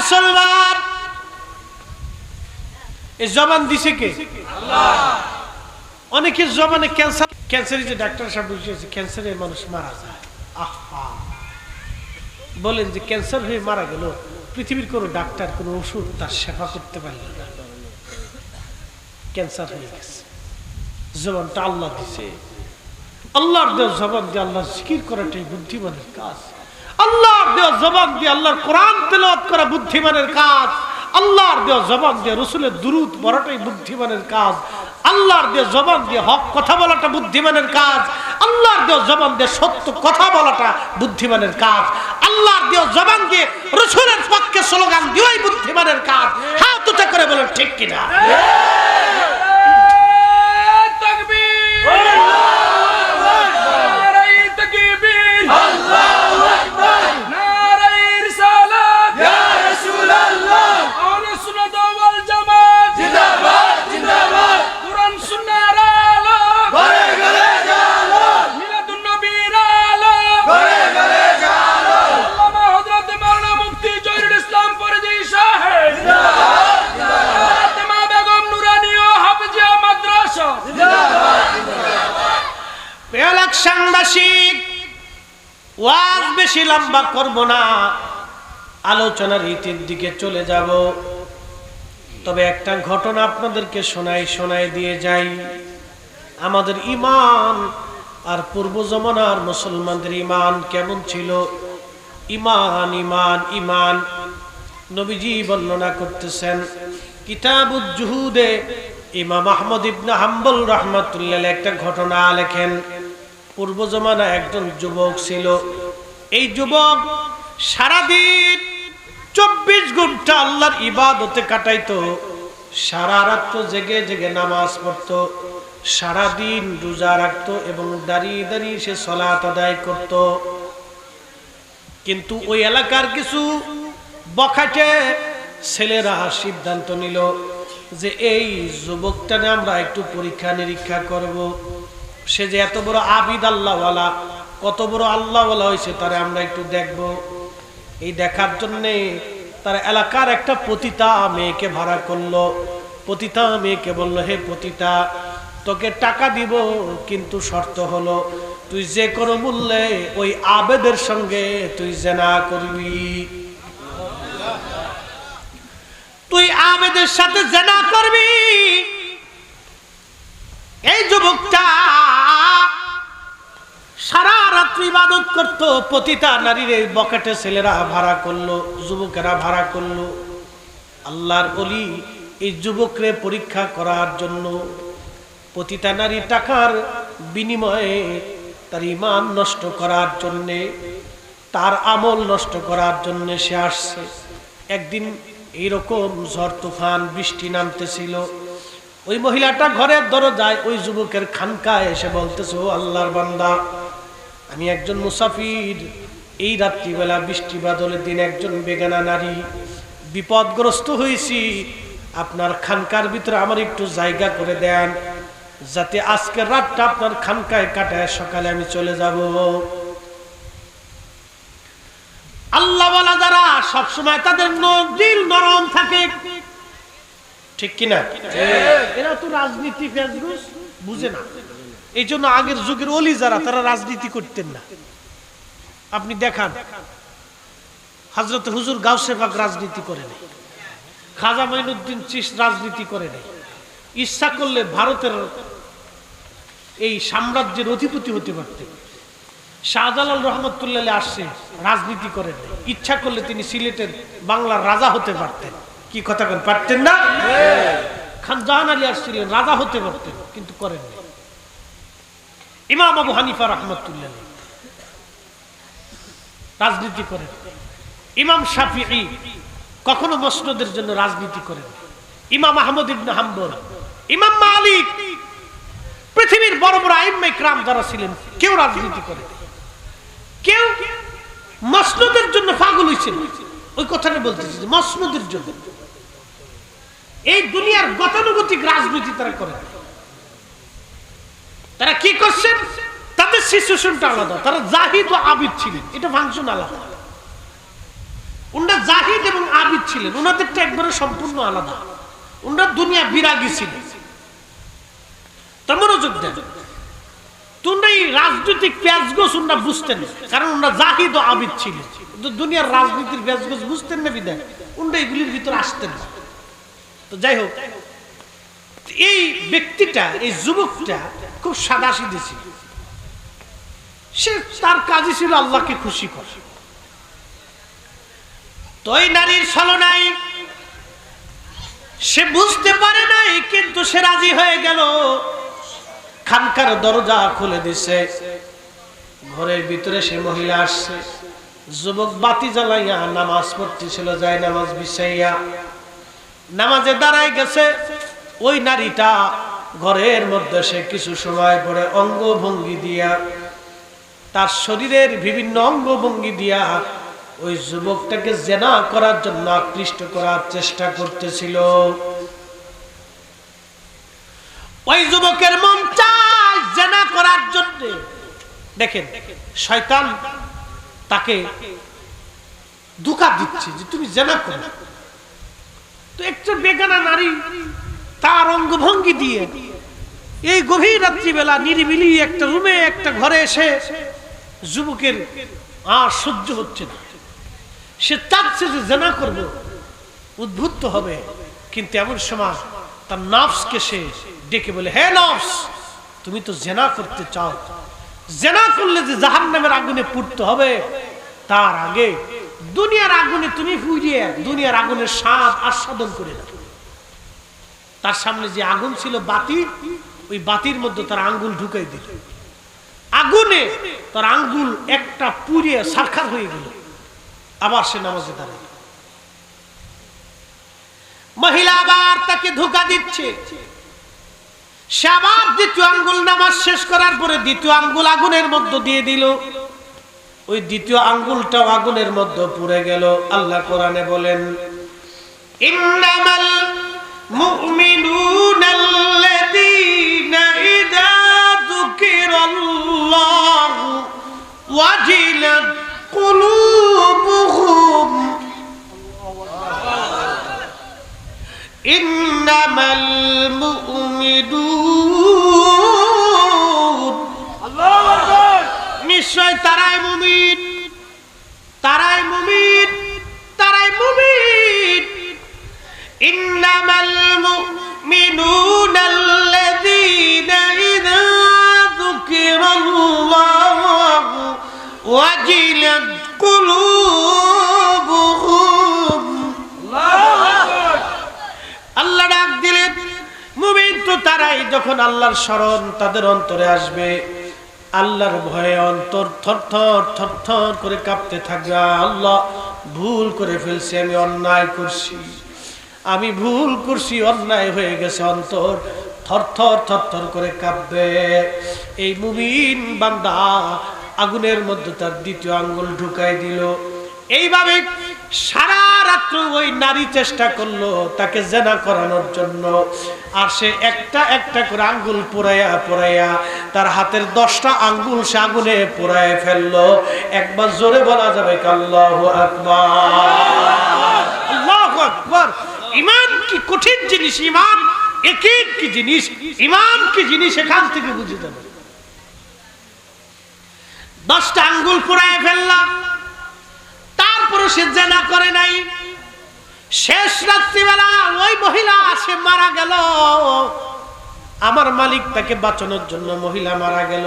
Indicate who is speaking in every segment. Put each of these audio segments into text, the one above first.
Speaker 1: মুসলমান, এই জবান দিছে কে? আল্লাহ। অনেকের জবানে ক্যান্সার, ক্যান্সারে যে ডাক্তার সাহেব বসেছে, ক্যান্সারে মানুষ মারা যায়। আহা, বলেন যে ক্যান্সার হয়ে মারা গেল, পৃথিবীর কোনো ডাক্তার কোনো ওষুধ তার সেবা করতে পারল না, ক্যান্সার হয়ে গেছে। জবানটা আল্লাহ দিছে, আল্লাহর দেওয়া জবান দিয়ে আল্লাহর জিকির করাটাই বুদ্ধিমানের কাজ। আল্লাহর দেওয়া জবান দিয়ে আল্লাহর কোরআন তেলাওয়াত করা বুদ্ধিমানের কাজ। আল্লাহর দেওয়া জবান দিয়ে রসুলের দুরূদ পড়াটাই বুদ্ধিমানের কাজ। আল্লাহর দেওয়া জবান দিয়ে হক কথা বলাটা বুদ্ধিমানের কাজ। আল্লাহর দেওয়া জবান দিয়ে সত্য কথা বলাটা বুদ্ধিমানের কাজ। আল্লাহর দেওয়া জবান দিয়ে রসুলের পক্ষে স্লোগান দেওয়াই বুদ্ধিমানের কাজ। হাত উঁচু করে বলেন ঠিক কিনা? সাংবাদিক ওয়াজ বেশি লম্বা করব না, আলোচনার রীতির দিকে চলে যাব। তবে একটা ঘটনা আপনাদেরকে শোনাই দিয়ে যাই। আমাদের ঈমান আর পূর্ব জমানার মুসলমানদের ঈমান কেমন ছিল? ঈমান ঈমান ঈমান নবীজি বর্ণনা করতেছেন কিতাবুজ জুহুদে ইমাম আহমদ ইবনে হাম্বল রাহমাতুল্লাহ একটা ঘটনা লেখেন। পূর্ব জমানা একজন যুবক ছিল। এই যুবক সারাদিন 24 ঘন্টা আল্লাহর ইবাদতে কাটাইতো। সারা রাত জেগে জেগে নামাজ পড়তো, সারাদিন রোজা রাখতো এবং দাঁড়িয়ে দাঁড়িয়ে সে সালাত আদায় করত। কিন্তু ওই এলাকার কিছু বখাটে ছেলেরা সিদ্ধান্ত নিল যে এই যুবকটা নিয়ে আমরা একটু পরীক্ষা নিরীক্ষা করব। সে যে এত বড় আবিদ আল্লাহওয়ালা, কত বড় আল্লাহওয়ালা হয়েছে তারা আমরা একটু দেখব। এই দেখার জন্যে তারা এলাকার একটা পতিতা মেয়েকে ভাড়া করলো। পতিতা মেয়েকে বললো, হে পতিতা, তোকে টাকা দিব, কিন্তু শর্ত হলো তুই যে কোনো মূল্যে ওই আবেদের সঙ্গে তুই জিনা করবি। তুই আবেদের সাথে জিনা করবি। এই যুবকটা সারা রাত্রি ইবাদত করত। পতিতা নারীর এই বকেটে ছেলেরা ভাড়া করলো, যুবকেরা ভাড়া করলো। আল্লাহর ওলি এই যুবকরে পরীক্ষা করার জন্য পতিতা নারী টাকার বিনিময়ে তার ঈমান নষ্ট করার জন্যে, তার আমল নষ্ট করার জন্য সে আসছে। একদিন এইরকম ঝড় তুফান বৃষ্টি নামতেছিল। ওই মহিলাটা ঘরের দরজায় ওই যুবকের খানকায় এসে বলতেছে, ও আল্লাহর বান্দা, আমি একজন মুসাফির, এই রাত্রিবেলা বৃষ্টি বাদলের দিন একজন বেগানা নারী, বিপদগ্রস্ত হয়েছি। আপনার খানকার ভিতরে আমার একটু জায়গা করে দেন, যাতে আজকের রাতটা আপনার খানকায় কাটায় সকালে আমি চলে যাব। আল্লাহওয়ালা যারা সবসময় তাদের দিল নরম থাকে, ঠিক কিনা? এরা তো রাজনীতি ফেসবুক বুঝে না। এই জন্য আগের যুগের ওলি যারা, তারা রাজনীতি করতেন না। আপনি দেখান, হযরত হুজুর গাউসে পাক রাজনীতি করে নাই, খাজা মাইনুদ্দিন চিশতি রাজনীতি করে নাই। ইচ্ছা করলে ভারতের এই সাম্রাজ্যের অধিপতি হতে পারতেন। শাহজালাল রহমতুল্লাহ আসছে, রাজনীতি করেন নাই। ইচ্ছা করলে তিনি সিলেটের বাংলার রাজা হতে পারতেন। কি কথা বলেন, পারতেন না? খান জাহান আলী আসছিলেন, রাজা হতে পারতেন, কিন্তু করেন নাই। ইমাম আবু হানিফা রাহমাতুল্লাহ রাজনীতি করেন। ইমাম শাফিঈ কখনো মসনদের জন্য রাজনীতি করেন। ইমাম আহমদ ইবনে হাম্বল, ইমাম মালিক, পৃথিবীর বড় বড় আইম্মা ইকরাম যারা ছিলেন, কেউ রাজনীতি করে, কেউ মসনদের জন্য পাগল হয়েছিল। ওই কথাটা বলতেছি, মসনদের জন্য। এই দুনিয়ার গতানুগতিক রাজনীতি তারা করে। তারা কি করছেন? তাদের সিচুয়েশনটা আলাদা। তারা জাহিদ ও আবিদ ছিলেন, এটা ফাংশন আলাদা। ওনারা জাহিদ এবং আবিদ ছিলেন, ওনাদেরটা একবারে সম্পূর্ণ আলাদা। ওনারা দুনিয়া বিরাগী ছিলেন। তা মনোযোগ দেন, তোমরা এই রাজনৈতিক পেঁয়াজগোছ ওনারা বুঝতেন না, কারণ ওনারা জাহিদ ও আবিদ ছিলেন। দুনিয়ার রাজনীতির পেঁয়াজগোছ বুঝতেন না বিদায় ওনারা এগুলির ভিতরে আসতেন না। তো যাই হোক, এই ব্যক্তিটা, এই যুবকটা খুব সাদাসিধে ছিল। সে তার কাজই ছিল আল্লাহকে খুশি করা। তো এই নারীর ছলনায় সে বুঝতে পারে নাই, কিন্তু সে রাজি হয়ে গেল। খানকার দরজা খুলে দিছে, ঘরের ভিতরে সে মহিলা আসছে। যুবক বাতি জ্বালাইয়া নামাজ পড়তেছিল, যায় নামাজ বিছাইয়া নামাজে দাঁড়ায় গেছে। ওই নারীটা ঘরের মধ্যে সে কিছু সময় পরে অঙ্গভঙ্গি দিয়া, তার শরীরের বিভিন্ন অঙ্গভঙ্গি দিয়া ওই যুবকটাকে জেনা করার জন্য আকৃষ্ট করার চেষ্টা করতেছিল। ওই যুবকের মন চায় জেনা করার জন্য। দেখেন, শয়তান তাকে ধোঁকা দিচ্ছে যে তুমি জেনা করো। তো একটা বেগানা নারী তার অঙ্গভঙ্গি দিয়ে এই গভীর রাত্রিবেলা নিরিবিলি একটা রুমে, একটা ঘরে এসে যুবকের আর সহ্য হচ্ছে না। সে চাচ্ছে যে জেনা করবে, উদ্বুদ্ধ হবে, কিন্তু এমন সময় তার নফসকে সে ডেকে বলে, হে নফস, তুমি তো জেনা করতে চাও, জেনা করলে যে জাহান্নামের আগুনে পুড়তে হবে, তার আগে দুনিয়ার আগুনে তুমি পুড়িয়ে দুনিয়ার আগুনের স্বাদ আস্বাদন করে নাও। তার সামনে যে আগুন ছিল বাতি, ওই বাতির মধ্যে তার আঙ্গুল ঢুকাই দিল। আগুনে তার আঙ্গুল একটা পুড়িয়ে সারখার হয়ে গেল। আবার সে নামাজে দাঁড়ায়। মহিলা আবার তাকে ধোঁকা দিচ্ছে। সে আবার দ্বিতীয় আঙ্গুল নামাজ শেষ করার পরে দ্বিতীয় আঙ্গুল আগুনের মধ্যে দিয়ে দিল। ওই দ্বিতীয় আঙ্গুলটাও আগুনের মধ্যে পুড়ে গেল। আল্লাহ কোরআনে বলেন, ইন্নামাল মুমিনুনাল্লাযীনা ইযা যুকিরাল্লাহু ওয়াজিলাত কুলুবুহুম ইন্নামাল মুমিনুন, আল্লাহু আকবার, নিশ্চয় তারাই মুমিন, তারাই মুমিন, তারাই মুমিন। ইন্নামাল মুমিনুনাল্লাযীনা ইযা যুকিরাল্লাহু ওয়াজিলাত কুলুবুহুম। আল্লাহ ডাক দিলেন, মুমিন তো তারাই যখন আল্লাহর স্মরণ তাদের অন্তরে আসবে, আল্লাহর ভয়ে অন্তর থরথর থরথর করে কাঁপতে থাকবে। আল্লাহ, ভুল করে ফেলছি, আমি অন্যায় করছি, আমি ভুল করছি, অন্যায় হয়ে গেছে। অন্তর থরথর থরথর করে কাঁপবে। এই মুমিন বান্দা আগুনের মধ্যে তার দ্বিতীয় আঙ্গুল ঢুকাই দিল। এইভাবে সারা রাত্র ওই নারী চেষ্টা করলো তাকে জেনা করানোর জন্য। আর সে একটা একটা করে আঙ্গুল পোড়াইয়া পোড়াইয়া তার হাতের 10টা আঙ্গুল সে আগুনে পোড়ায় ফেললো। একবার জোরে বলা যাবে আল্লাহু আকবার, আল্লাহু আকবার। ঈমান কি কঠিন জিনিস, ঈমান একিন কি জিনিস, ঈমান কি জিনিস, এখান থেকে বুঝে যাবে। 10টা আঙ্গুল পোড়ায় ফেললাম, তারপরে সে জেনা করে নাই। শেষ রাত্রিবেলা ওই মহিলা সে মারা গেল। আমার মালিক তাকে বাঁচানোর জন্য মহিলা মারা গেল।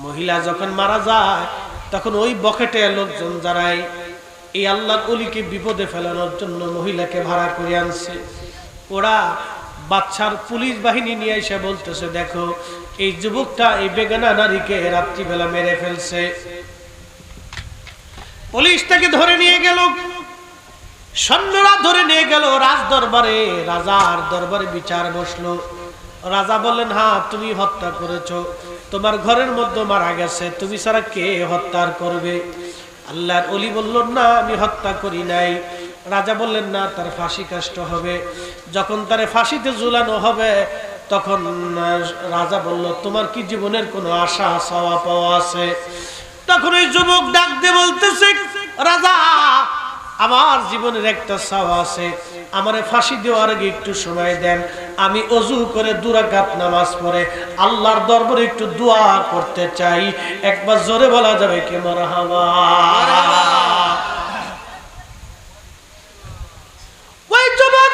Speaker 1: মহিলা যখন মারা যায় তখন ওই বকেটে লোকজন যারাই এই আল্লাহর ওলিকে বিপদে ফেলানোর জন্য মহিলাকে ভাড়া করে আনছে, ওরা বাচ্চার পুলিশ বাহিনী নিয়ে এসে বলতেছে, দেখো এই যুবকটা এই বেগানা নারীকে রাত্রিবেলা মেরে ফেলছে। পুলিশ তাকে ধরে নিয়ে গেল, সৈন্যরা ধরে নিয়ে গেল রাজ দরবারে। রাজার দরবারে বিচার বসলো। রাজা বললেন, হ্যাঁ তুমি হত্যা করেছো, তোমার ঘরের মধ্যে মারা গেছে, তুমি ছাড়া কে হত্যা করবে? আল্লাহর ওলি বলল, না আমি হত্যা করি নাই। রাজা বললেন, না তার ফাঁসি কাষ্ট হবে। যখন তার ফাঁসিতে ঝুলানো হবে তখন রাজা বলল, তোমার কি জীবনের কোনো আশা চাওয়া পাওয়া আছে? তখন ওই যুবক ডাক দিয়ে বলতেছে, রাজা আমার জীবনের একটা চাওয়া আছে, আমারে ফাঁসি দেওয়ার আগে একটু সময় দেন, আমি ওযু করে 2 রাকাত নামাজ পড়ে আল্লাহর দরবারে একটু দোয়া করতে চাই। একবার জোরে বলা যাবে কি মারহাবা? ওই যুবক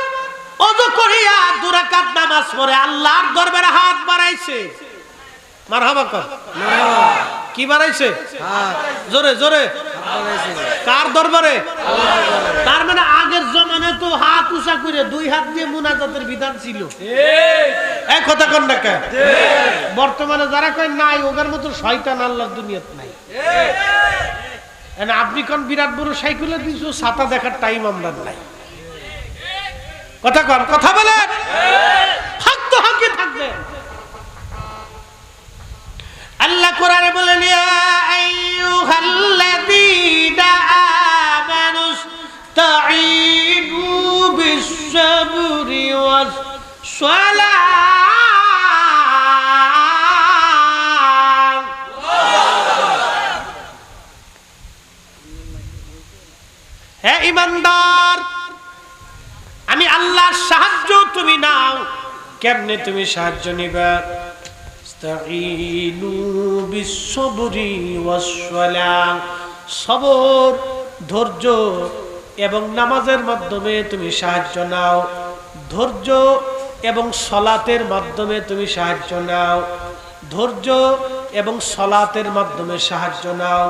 Speaker 1: ওযু করিয়া 2 রাকাত নামাজ পড়ে আল্লাহর দরবারে হাত বাড়াইছে। মারহাবা কর, মারহাবা। কি বাড়াইছে? হাত। জোরে জোরে। কার দরবারে? তার মানে আগের জমানায় তো হাত উঁচা করে 2 হাত দিয়ে মুনাজাতের বিধান ছিল। এক কথা কন না কে? বর্তমানে যারা কয় নাই, ওদের মতো শয়তান আল্লাহর দুনিয়াতে নাই। আপনি কোন বিরাট বড় সাইকেলে দিছো, ছাতা দেখার টাইম আমরা নাই। কথা কন, কথা বলেন। হক তো হকই থাকবে। আল্লাহ কোরআনে বলেন, ইয়া আইয়ুহাল্লাযীনা আমানুস্তাঈনু বিস-সাবরি ওয়াস-সালাহ। হে ঈমানদার, আমি আল্লাহর সাহায্য তুমি নাও। কেমনে তুমি সাহায্য নিবা? সবর, ধৈর্য এবং নামাজের মাধ্যমে তুমি সাহায্য নাও। ধৈর্য এবং সলাতের মাধ্যমে তুমি সাহায্য নাও। ধৈর্য এবং সলাতের মাধ্যমে সাহায্য নাও।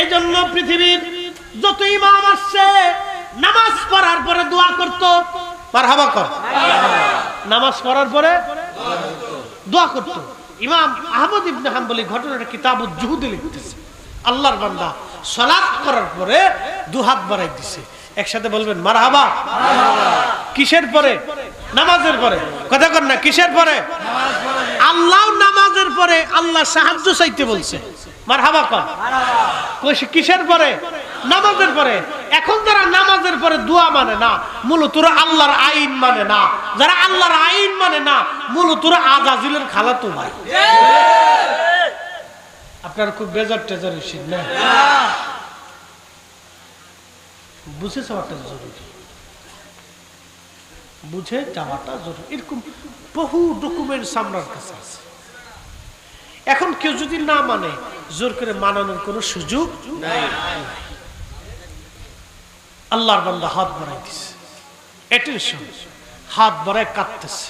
Speaker 1: এই জন্য পৃথিবীর যত ইমাম আসছে নামাজ পড়ার পরে দোয়া করতো। মারহাবা কর। নামাজ পড়ার পরে দোয়া করতো। ইমাম আহমদ ইবনে হাম্বলি ঘটনাটা কিতাবুজ জুহুদে লিখতেছে। আল্লাহর বান্দা সালাত করার পরে 2 হাত বাড়াই দিছে। একসাথে বলবেন মারহাবা। কিসের পরে? নামাজের পরে। কথা কর না, কিসের পরে? আল্লাহ নামাজের পরে আল্লাহ সাহায্য চাইতে বলছে। মারহাবা কর। কিসের পরে? নামাজের পরে। এখন যারা নামাজের পরে দোয়া মানে না, মূলত আল্লাহর আইন মানে না। যারা আল্লাহর আইন মানে না, মূলত আজাজিলের খালাতো ভাই। আপনার খুব বেজার টেজার হইছে না? বুঝে যাওয়াটা জরুরি, বুঝে যাওয়াটা জরুরি। এরকম বহু ডকুমেন্টস আমার কাছে আছে। এখন কেউ যদি না মানে, জোর করে মানানোর কোনো সুযোগ নাই। আল্লাহর বান্দা হাত বাড়াই দিছে, অ্যাটেনশন, হাত বাড়ায় কাঁদতেছে।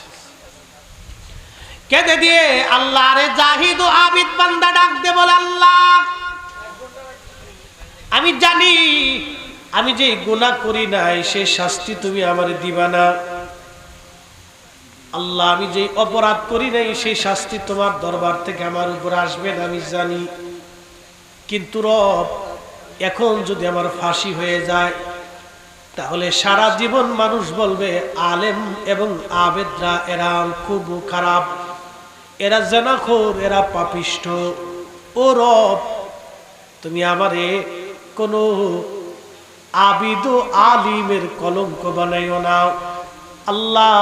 Speaker 1: কেঁদে দিয়ে আল্লাহ রে জাহিদ ও আবিদ বান্দা ডাক দে, বলে আল্লাহ আমি জানি আমি যে গুনাহ করি নাই সেই শাস্তি তুমি আমারে দিবা না। আল্লাহ আমি যে অপরাধ করি নাই সেই শাস্তি তোমার দরবার থেকে আমার উপর আসবে না, আমি জানি। কিন্তু রব, এখন যদি আমার ফাঁসি হয়ে যায়, তাহলে সারা জীবন মানুষ বলবে আলেম এবং আবেদরা এরা খুব খারাপ, এরা জানাখোর, এরা পাপিষ্ঠ। ও রব, তুমি আমারে কোনো আবিদ ও আলিমের কলঙ্ক বানাইও না। আল্লাহ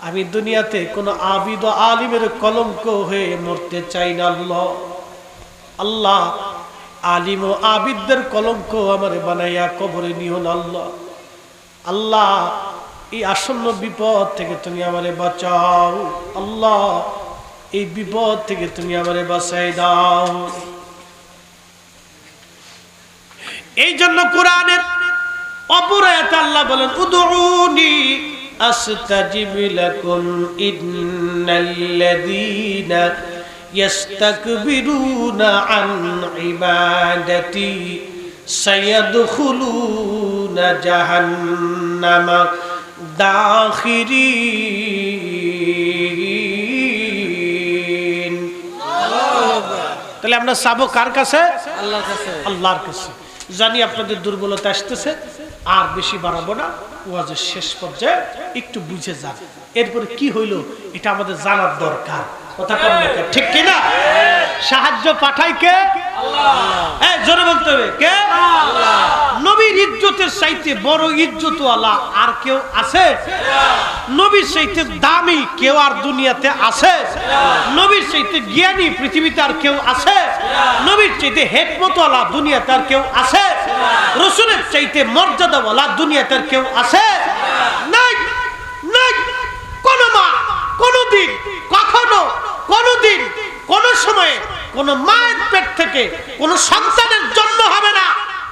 Speaker 1: আমি দুনিয়াতে কোনো আবিদ ও আলিমের কলঙ্ক হয়ে মরতে চাই না। আল্লাহ আল্লাহ আলিম ও আবিদদের কলঙ্ক আমারে বানাইয়া কবরে নিও না। আল্লাহ আল্লাহ এই আসন্ন বিপদ থেকে তুমি আমারে বাঁচাও। আল্লাহ এই বিপদ থেকে তুমি আমারে বাঁচাই দাও। এই জন্য কোরআনের অপর আয়াতে আল্লাহ বলেন, উদউনি আস্তাজিব লাকুম ইন্নাল্লাযীনা ইয়াস্তাকবিরুনা আন ইবাদাতি সায়াদখুলুনা জাহান্নামা দাখিরিন। তাহলে আমরা চাবো কার কাছে? আল্লাহর কাছে। আল্লাহর কাছে। জানি আপনাদের দুর্বলতা আসতেছে, আর বেশি বাড়াবো না। ওয়াজের শেষ পর্যায়ে একটু বুঝে যান, এরপরে কি হইল এটা আমাদের জানার দরকার। কথা কম না, ঠিক কিনা? সাহায্য পাঠায় কে? আল্লাহ। জোরে বলতে হবে কে? আল্লাহ। নবীর ইজ্জতের ইজ্জতের চাইতে বড় ইজ্জতওয়ালা আর কেউ আছে? নবীর চাইতে দামি কেউ আর দুনিয়াতে আছে? নবীর চাইতে জ্ঞানী পৃথিবীতে আর কেউ আছে? নবীর চাইতে হিকমতওয়ালা দুনিয়াতে আর কেউ আছে? রাসূলের চাইতে মর্যাদাওয়ালা দুনিয়াতে আর কেউ আছে? নাই, নাই। কোন মা কোনদিন কখনো কোনদিন কোন সময়ে কোন মায়ের পেট থেকে কোন সন্তানের জন্ম হবে না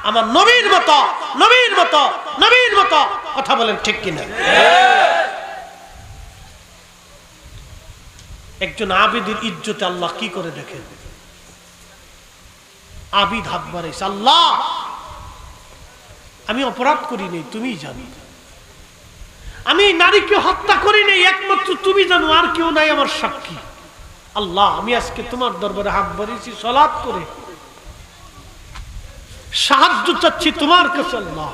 Speaker 1: আমার নবীর মতো, নবীর মতো, নবীর মতো। কথা বলেন ঠিক কিনা? একজন আবিদের ইজ্জতে আল্লাহ কি করে দেখেন? আবিদ হাত বাড়াইছে, আল্লাহ আমি অপরাধ করিনি, তুমিই জানো। আমি নারীকে হত্যা করিনি, একমাত্র তুমি জানো, আর কেউ নাই আমার সাক্ষী। আল্লাহ আমি আজকে তোমার দরবারে হাত বাড়িয়েছি সালাত করে, সাহায্য চাচ্ছি তোমার কাছে। আল্লাহ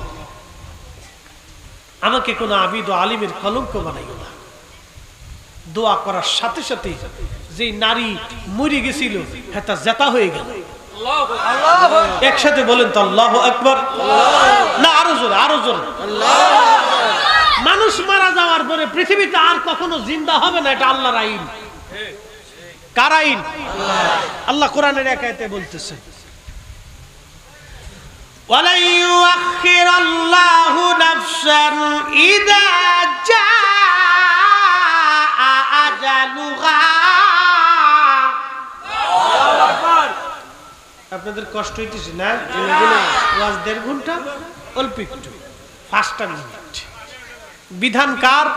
Speaker 1: আমাকে কোন আবিদ ও আলিমের কলঙ্ক বানাইও না। দোয়া করার সাথে সাথে যে নারী মরে গেছিল হেতা জেতা হয়ে গেল। একসাথে বলেন তো আল্লাহু আকবার। না আরো জোরে, আরো জোরে। মানুষ মারা যাওয়ার পরে পৃথিবীতে আর কখনো জিন্দা হবে না, এটা আল্লাহর আইন। কার আইন? আল্লাহ কোরআনের এক আয়াতে বলতেছে, ওয়ালা ইউআখিরাল্লাহু নাফসান ইযা জাআ আজালুহা। আপনাদের কষ্ট হইতেছে না? ওয়াজ 1.5 ঘন্টা, অল্প একটু 5টা মিনিট। বিধান কার?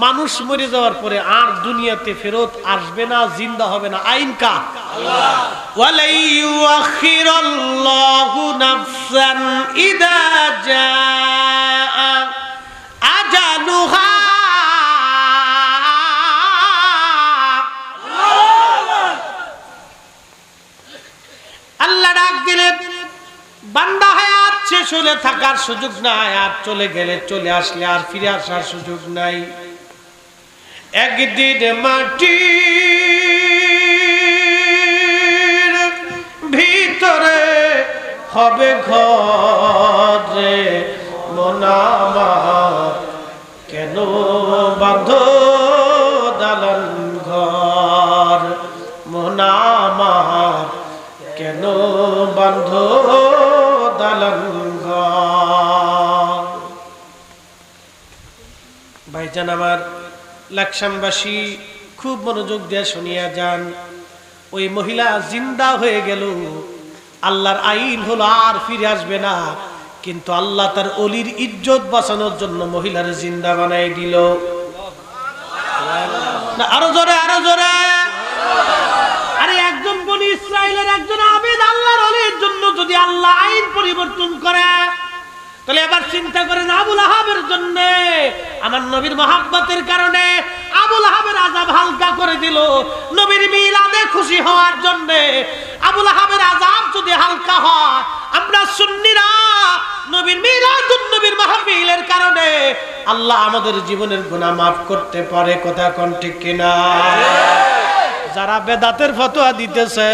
Speaker 1: মানুষ মরে যাওয়ার পরে আর দুনিয়াতে ফেরত আসবে না, জিন্দা হবে না, আইন কার? ওয়ালা ইউআখিরাল্লাহু নাফসান ইযা জাআ আজালুহা। আল্লাহ ডাক দিলেন, বান্দা হায়াত শেষ হলে থাকার সুযোগ নাই, আর চলে গেলে চলে আসলে আর ফিরে আসার সুযোগ নাই। একদিন মাটির ভিতরে হবে ঘর রে, মন আমার কেন বাঁধো দালান ঘর, মন আমার কেন বাঁধো দালান ঘর। ভাইজান আমার, লাকসামবাসী খুব মনোযোগ দিয়ে শুনিয়া যান। ওই মহিলা জিন্দা হয়ে গেল, আল্লাহর আইন হলো আর ফিরে আসবে না, কিন্তু আল্লাহ তার অলির ইজ্জত বাঁচানোর জন্য মহিলার জিন্দা বানাই দিল। আরো জোরে, আরো জোরে। আরে একজন বনি ইসরাইলের একজন আবিদ আল্লাহর অলির জন্য যদি আল্লাহ আইন পরিবর্তন করে, তাহলে এবার চিন্তা করেন আবুল আহাবের জন্য আমার নবীর মহাব্বতের কারণে আবুল আহাবের আযাব হালকা করে দিল। নবীর মিলাদে খুশি হওয়ার জন্য আবুল আহাবের আযাব যদি হালকা হয়, আমরা সুন্নিরা নবীর মিলাদুন নবীর মাহফিলের কারণে আল্লাহ আমাদের জীবনের গুনাহ মাফ করতে পারে। কথা কোন ঠিক কিনা? যারা বেদাতের ফতোয়া দিতেছে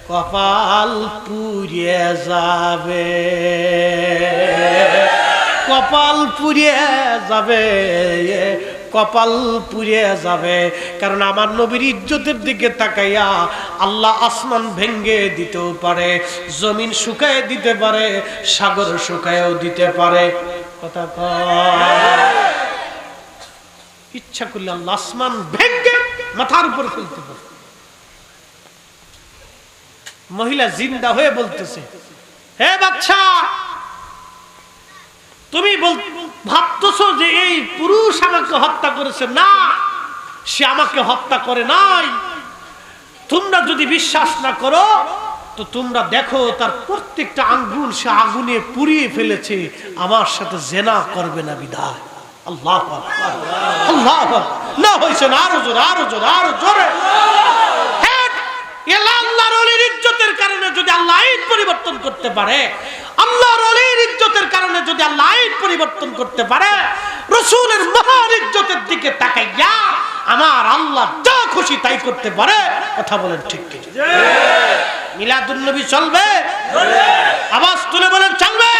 Speaker 1: কপাল পুড়িয়ে যাবে, কপাল পুড়িয়ে যাবে, কপাল পুড়িয়ে যাবে। কারণ আমার নবীর ইজ্জতের দিকে তাকাইয়া আল্লাহ আসমান ভেঙ্গে দিতেও পারে, জমিন শুকায় দিতে পারে, সাগর শুকায়ও দিতে পারে। কথা ইচ্ছা করলে আল্লাহ আসমান ভেঙ্গে মাথার উপর ফেলতে পারে। মহিলা জিন্দা হয়ে বলতেছে, হে বাচ্চা, তুমি ভাবতেছো যে এই পুরুষ আমাকে হত্যা করেছে? না, সে আমাকে হত্যা করে নাই। তোমরা যদি বিশ্বাস না করো তো তোমরা দেখো, তার প্রত্যেকটা আঙ্গুল সে আগুনে পুড়িয়ে ফেলেছে, আমার সাথে জেনা করবে না বিধায়। আল্লাহু আকবার, আল্লাহু আকবার। না হইছে না, আরো জোরে, আরো জোরে, আরো জোরে। আল্লাহর ওলির ইজ্জতের কারণে যদি আল্লাহ আইন পরিবর্তন করতে পারে, আল্লাহর ওলির ইজ্জতের কারণে যদি আল্লাহ আইন পরিবর্তন করতে পারে, রাসূলের মহান ইজ্জতের দিকে তাকাইয়া আমার আল্লাহ যা খুশি তাই করতে পারে। কথা বলেন ঠিক কি? মিলাদুন নবী চলবে? আওয়াজ তুলে বলেন চলবে?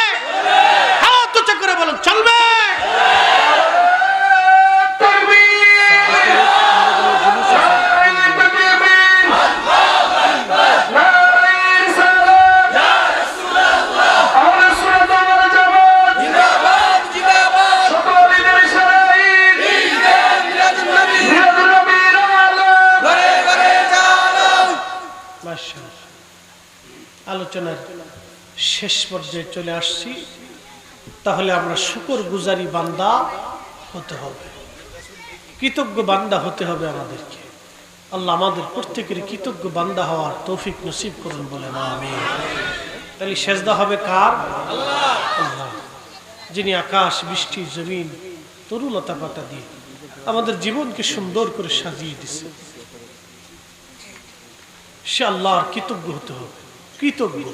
Speaker 1: আলোচনার শেষ পর্যায়ে চলে আসছি। তাহলে আমরা শুকরগুজারি বান্দা হতে হবে, কৃতজ্ঞ বান্দা হতে হবে আমাদেরকে। আল্লাহ আমাদের প্রত্যেকের কৃতজ্ঞ বান্দা হওয়ার তৌফিক নসিব করুন, বলেন আমিন। তাহলে সেজদা হবে কার? আল্লাহ, যিনি আকাশ, বৃষ্টি, জমিন, তরুলতা পাতা দিয়ে আমাদের জীবনকে সুন্দর করে সাজিয়ে দিছে। সে আল্লাহর কৃতজ্ঞ হতে হবে, কৃতজ্ঞ।